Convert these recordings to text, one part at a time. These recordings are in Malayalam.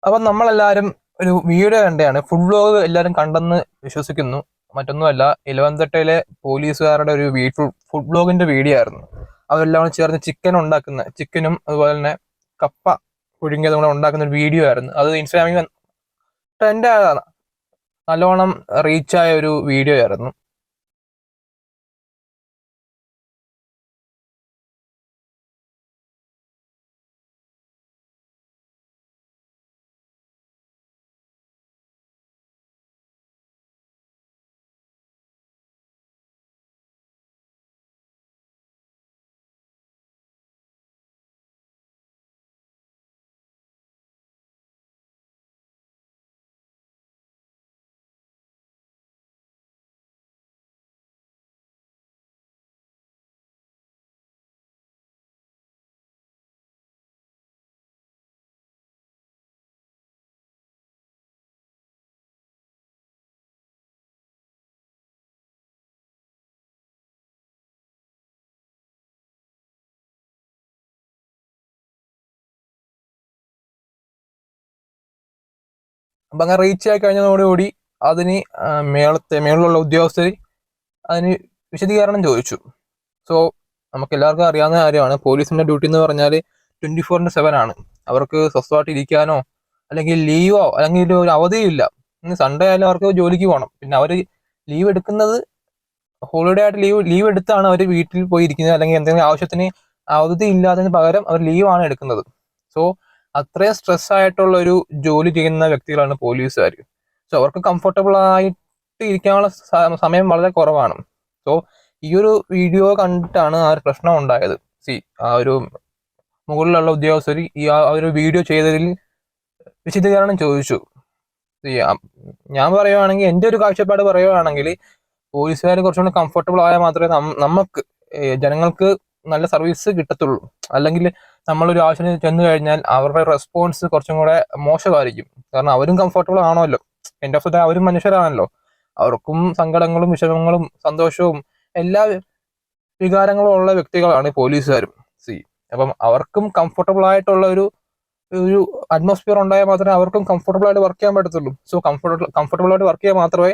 അപ്പം നമ്മളെല്ലാവരും ഒരു വീഡിയോ കണ്ടതാണ്. ഫുഡ് വ്ലോഗ് എല്ലാവരും കണ്ടെന്ന് വിശ്വസിക്കുന്നു. മറ്റൊന്നുമല്ല, ഇലവന്തട്ടയിലെ പോലീസുകാരുടെ ഒരു ഫുഡ് വ്ലോഗിന്റെ വീഡിയോ ആയിരുന്നു. അവരെല്ലാം കൂടെ ചേർന്ന് ചിക്കനും അതുപോലെ തന്നെ കപ്പ പുഴുങ്ങിയതും കൂടെ ഉണ്ടാക്കുന്ന ഒരു വീഡിയോ ആയിരുന്നു. അത് ഇൻസ്റ്റാഗ്രാമിൽ ട്രെൻഡ് നല്ലോണം റീച്ചായ ഒരു വീഡിയോ ആയിരുന്നു. അപ്പം അങ്ങനെ റീച്ച് ആയി കഴിഞ്ഞതോടുകൂടി അതിന് മേളിലുള്ള ഉദ്യോഗസ്ഥർ അതിന് വിശദീകരണം ചോദിച്ചു. സോ നമുക്ക് എല്ലാവർക്കും അറിയാവുന്ന കാര്യമാണ്, പോലീസിന്റെ ഡ്യൂട്ടി എന്ന് പറഞ്ഞാൽ 24/7 ആണ്. അവർക്ക് സ്വസ്ഥമായിട്ട് ഇരിക്കാനോ അല്ലെങ്കിൽ ലീവോ അല്ലെങ്കിൽ ഒരു അവധിയോ ഇല്ല. ഇന്ന് സൺഡേ ആയാലും അവർക്ക് ജോലിക്ക് പോകണം. പിന്നെ അവർ ലീവ് എടുക്കുന്നത് ഹോളിഡേ ആയിട്ട് ലീവ് എടുത്താണ് അവർ വീട്ടിൽ പോയി ഇരിക്കുന്നത്. അല്ലെങ്കിൽ എന്തെങ്കിലും ആവശ്യത്തിന് അവധി ഇല്ലാത്തതിന് പകരം അവർ ലീവാണ് എടുക്കുന്നത്. സോ അത്രയും സ്ട്രെസ് ആയിട്ടുള്ള ഒരു ജോലി ചെയ്യുന്ന വ്യക്തികളാണ് പോലീസുകാർ. സോ അവർക്ക് കംഫർട്ടബിൾ ആയിട്ട് ഇരിക്കാനുള്ള സമയം വളരെ കുറവാണ്. സോ ഈ ഒരു വീഡിയോ കണ്ടിട്ടാണ് ആ ഒരു പ്രശ്നം ഉണ്ടായത്. ആ ഒരു മുകളിലുള്ള ഉദ്യോഗസ്ഥർ ആ ഒരു വീഡിയോ ചെയ്തതിൽ വിശദീകരണം ചോദിച്ചു. ഞാൻ പറയുവാണെങ്കിൽ, എൻ്റെ ഒരു കാഴ്ചപ്പാട് പറയുവാണെങ്കിൽ, പോലീസുകാർ കുറച്ചുകൂടി കംഫർട്ടബിൾ ആയാൽ മാത്രമേ നമുക്ക് ജനങ്ങൾക്ക് നല്ല സർവീസ് കിട്ടത്തുള്ളൂ. അല്ലെങ്കിൽ നമ്മളൊരു ആവശ്യത്തിന് ചെന്ന് കഴിഞ്ഞാൽ അവരുടെ റെസ്പോൺസ് കുറച്ചും കൂടെ മോശമായിരിക്കും. കാരണം അവരും കംഫർട്ടബിൾ ആണല്ലോ, എൻ്റെ ഓഫ് ദ അവരും മനുഷ്യരാണല്ലോ. അവർക്കും സങ്കടങ്ങളും വിഷമങ്ങളും സന്തോഷവും എല്ലാ വികാരങ്ങളും ഉള്ള വ്യക്തികളാണ് പോലീസുകാരും. സി അപ്പം അവർക്കും കംഫർട്ടബിൾ ആയിട്ടുള്ള ഒരു ഒരു അറ്റ്മോസ്ഫിയർ ഉണ്ടായാൽ മാത്രമേ അവർക്കും കംഫർട്ടബിൾ ആയിട്ട് വർക്ക് ചെയ്യാൻ പറ്റത്തുള്ളൂ. സോ കംഫർട്ടബിൾ ആയിട്ട് വർക്ക് ചെയ്യാൻ മാത്രമേ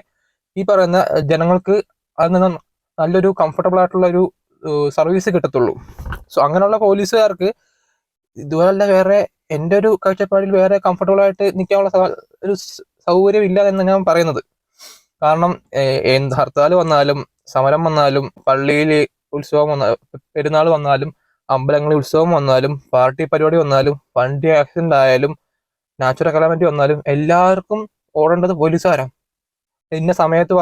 ഈ പറയുന്ന ജനങ്ങൾക്ക് അതിൽ നിന്ന് നല്ലൊരു കംഫർട്ടബിൾ ആയിട്ടുള്ള ഒരു സർവീസ് കിട്ടത്തുള്ളൂ. സോ അങ്ങനെയുള്ള പോലീസുകാർക്ക് ഇതുപോലെ വേറെ, എൻ്റെ ഒരു കാഴ്ചപ്പാടിൽ വേറെ കംഫർട്ടബിൾ ആയിട്ട് നിൽക്കാനുള്ള ഒരു സൗകര്യം ഇല്ല എന്ന് ഞാൻ പറയുന്നത്. കാരണം എന്ത് ഹർത്താൽ വന്നാലും സമരം വന്നാലും പള്ളിയിൽ ഉത്സവം വന്നാലും പെരുന്നാൾ വന്നാലും അമ്പലങ്ങളിൽ ഉത്സവം വന്നാലും പാർട്ടി പരിപാടി വന്നാലും വണ്ടി ആക്സിഡന്റ് ആയാലും നാച്ചുറൽ കലാമിറ്റി വന്നാലും എല്ലാവർക്കും ഓടേണ്ടത് പോലീസുകാരാണ്. ഇന്ന സമയത്ത്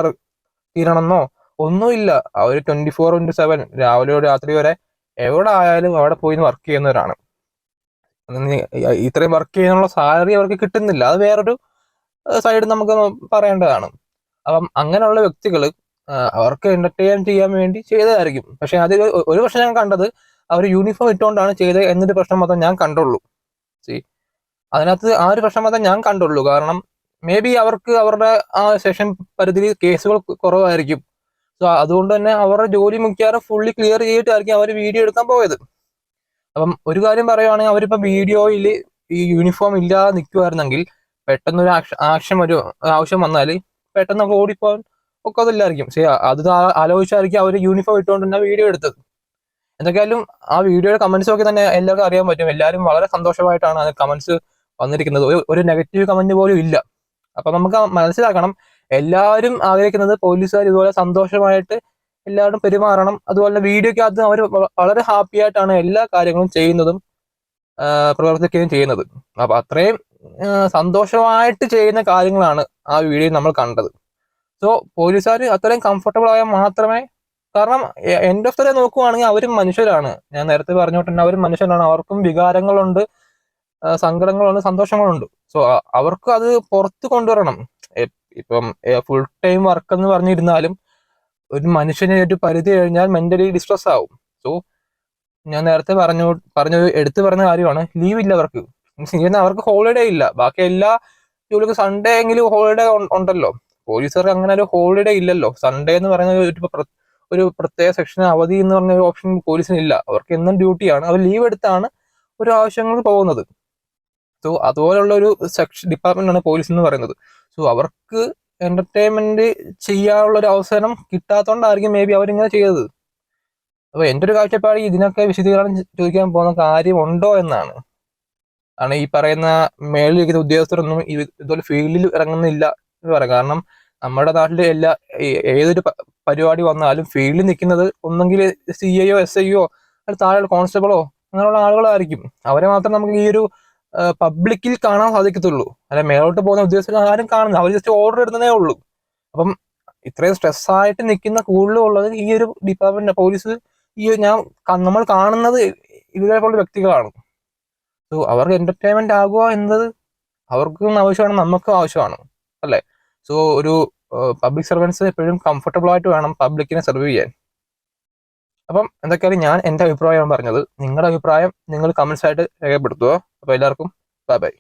തീരണമെന്നോ ഒന്നുമില്ല. അവർ 24/7 രാവിലെ രാത്രി വരെ എവിടെ ആയാലും അവിടെ പോയി വർക്ക് ചെയ്യുന്നവരാണ്. ഇത്രയും വർക്ക് ചെയ്യാനുള്ള സാലറി അവർക്ക് കിട്ടുന്നില്ല, അത് വേറൊരു സൈഡ് നമുക്ക് പറയേണ്ടതാണ്. അപ്പം അങ്ങനെയുള്ള വ്യക്തികൾ അവർക്ക് എന്റർടൈൻ ചെയ്യാൻ വേണ്ടി ചെയ്തതായിരിക്കും. പക്ഷെ അതിൽ ഒരു പ്രശ്നം ഞാൻ കണ്ടത്, അവർ യൂണിഫോം ഇട്ടുകൊണ്ടാണ് ചെയ്തത് എന്നൊരു പ്രശ്നം മാത്രം ഞാൻ കണ്ടുള്ളൂ. അതിനകത്ത് ആ ഒരു പ്രശ്നം മാത്രം ഞാൻ കണ്ടുള്ളൂ. കാരണം മേ ബി അവർക്ക് അവരുടെ ആ സെഷൻ പരിധിയിൽ കേസുകൾ കുറവായിരിക്കും. സോ അതുകൊണ്ട് തന്നെ അവരുടെ ജോലി മിക്കവാറും ഫുള്ളി ക്ലിയർ ചെയ്തിട്ടായിരിക്കും അവർ വീഡിയോ എടുക്കാൻ പോയത്. അപ്പം ഒരു കാര്യം പറയുവാണെങ്കിൽ, അവരിപ്പോ വീഡിയോയിൽ ഈ യൂണിഫോം ഇല്ലാതെ നിൽക്കുമായിരുന്നെങ്കിൽ പെട്ടെന്നൊരു ആവശ്യം വന്നാൽ പെട്ടെന്ന് നമുക്ക് ഓടിപ്പോകാൻ ഒക്കത്തില്ലായിരിക്കും. പക്ഷേ അത് ആലോചിച്ചായിരിക്കും അവർ യൂണിഫോം ഇട്ടുകൊണ്ട് തന്നെ വീഡിയോ എടുത്തത്. എന്തൊക്കെയായാലും ആ വീഡിയോയുടെ കമന്റ്സ് ഒക്കെ തന്നെ എല്ലാവർക്കും അറിയാൻ പറ്റും. എല്ലാവരും വളരെ സന്തോഷമായിട്ടാണ് അത് കമന്റ്സ് വന്നിരിക്കുന്നത്. ഒരു നെഗറ്റീവ് കമന്റ് പോലും ഇല്ല. അപ്പൊ നമുക്ക് മനസ്സിലാക്കണം, എല്ലാവരും ആഗ്രഹിക്കുന്നത് പോലീസുകാർ ഇതുപോലെ സന്തോഷമായിട്ട് എല്ലാവരും പെരുമാറണം. അതുപോലെ വീഡിയോക്കകത്ത് അവർ വളരെ ഹാപ്പി ആയിട്ടാണ് എല്ലാ കാര്യങ്ങളും ചെയ്യുന്നതും പ്രവർത്തിക്കുകയും ചെയ്യുന്നത്. അപ്പൊ അത്രയും സന്തോഷമായിട്ട് ചെയ്യുന്ന കാര്യങ്ങളാണ് ആ വീഡിയോയിൽ നമ്മൾ കണ്ടത്. സോ പോലീസുകാർ അത്രയും കംഫർട്ടബിൾ ആയാൽ മാത്രമേ, കാരണം എൻഡ് ഓഫ് ദ ഡേ നോക്കുവാണെങ്കിൽ അവരും മനുഷ്യരാണ്. ഞാൻ നേരത്തെ പറഞ്ഞോട്ട് തന്നെ അവരും മനുഷ്യരാണ്. അവർക്കും വികാരങ്ങളുണ്ട്, സങ്കടങ്ങളുണ്ട്, സന്തോഷങ്ങളുണ്ട്. സോ അവർക്ക് അത് പുറത്ത് കൊണ്ടുവരണം. ഇപ്പം ഫുൾ ടൈം വർക്ക് എന്ന് പറഞ്ഞിരുന്നാലും ഒരു മനുഷ്യനെ ഒരു പരിധി കഴിഞ്ഞാൽ മെന്റലി ഡിസ്ട്രെസ് ആവും. സോ ഞാൻ നേരത്തെ എടുത്തു പറഞ്ഞ കാര്യമാണ്, ലീവ് ഇല്ല അവർക്ക്. അവർക്ക് ഹോളിഡേ ഇല്ല. ബാക്കി എല്ലാ ജോലിക്കും സൺഡേ എങ്കിലും ഹോളിഡേ ഉണ്ടല്ലോ. പോലീസുകാർക്ക് അങ്ങനെ ഒരു ഹോളിഡേ ഇല്ലല്ലോ. സൺഡേ എന്ന് പറയുന്നത് ഒരു പ്രത്യേക സെക്ഷൻ അവധി എന്ന് പറഞ്ഞ ഒരു ഓപ്ഷൻ പോലീസിന് ഇല്ല. അവർക്ക് എന്നും ഡ്യൂട്ടിയാണ്. അവർ ലീവ് എടുത്താണ് ഒരു ആവശ്യങ്ങൾ പോകുന്നത്. സോ അതുപോലുള്ള ഒരു ഡിപ്പാർട്ട്മെന്റ് ആണ് പോലീസ് എന്ന് പറയുന്നത്. സോ അവർക്ക് എന്റർടൈൻമെന്റ് ചെയ്യാനുള്ള ഒരു അവസരം കിട്ടാത്തതുകൊണ്ടായിരിക്കും മേ ബി അവരിങ്ങനെ ചെയ്തത്. അപ്പൊ എന്റെ ഒരു കാഴ്ചപ്പാട് ഇതിനൊക്കെ വിശദീകരണം ചോദിക്കാൻ പോകുന്ന കാര്യമുണ്ടോ എന്നാണ്. കാരണം ഈ പറയുന്ന മേളിലിരിക്കുന്ന ഉദ്യോഗസ്ഥരൊന്നും ഇതുപോലെ ഫീൽഡിൽ ഇറങ്ങുന്നില്ല എന്ന് പറയാം. കാരണം നമ്മുടെ നാട്ടിലെ ഏതൊരു പരിപാടി വന്നാലും ഫീൽഡിൽ നിൽക്കുന്നത് ഒന്നെങ്കിൽ CIO SIO താഴെയുള്ള കോൺസ്റ്റബിളോ അങ്ങനെയുള്ള ആളുകളായിരിക്കും. അവരെ മാത്രം നമുക്ക് ഈ ഒരു പബ്ലിക്കിൽ കാണാൻ സാധിക്കത്തുള്ളൂ. അല്ലെ മേലോട്ട് പോകുന്ന ഉദ്യോഗസ്ഥർ ആരും കാണുന്നില്ല, അവർ ജസ്റ്റ് ഓർഡർ ഇടുന്നതേ ഉള്ളൂ. അപ്പം ഇത്രയും സ്ട്രെസ്സായിട്ട് നിൽക്കുന്ന കൂടുതലുള്ളത് ഈ ഒരു ഡിപ്പാർട്ട്മെന്റ് പോലീസ്, നമ്മൾ കാണുന്നത് ഇവരെ പോലുള്ള വ്യക്തികളാണ്. സോ അവർക്ക് എന്റർടൈൻമെന്റ് ആകുക എന്നത് അവർക്കും ആവശ്യമാണ്, നമുക്കും ആവശ്യമാണ്, അല്ലേ? സോ ഒരു പബ്ലിക് സർവൻസ് എപ്പോഴും കംഫർട്ടബിൾ ആയിട്ട് വേണം പബ്ലിക്കിനെ സെർവ് ചെയ്യാൻ. അപ്പം എന്തൊക്കെയാലും ഞാൻ എൻ്റെ അഭിപ്രായമാണ് പറഞ്ഞത്. നിങ്ങളുടെ അഭിപ്രായം നിങ്ങൾ കമന്റ്സ് ആയിട്ട് രേഖപ്പെടുത്തുക. അപ്പോൾ എല്ലാവർക്കും ബൈ ബൈ.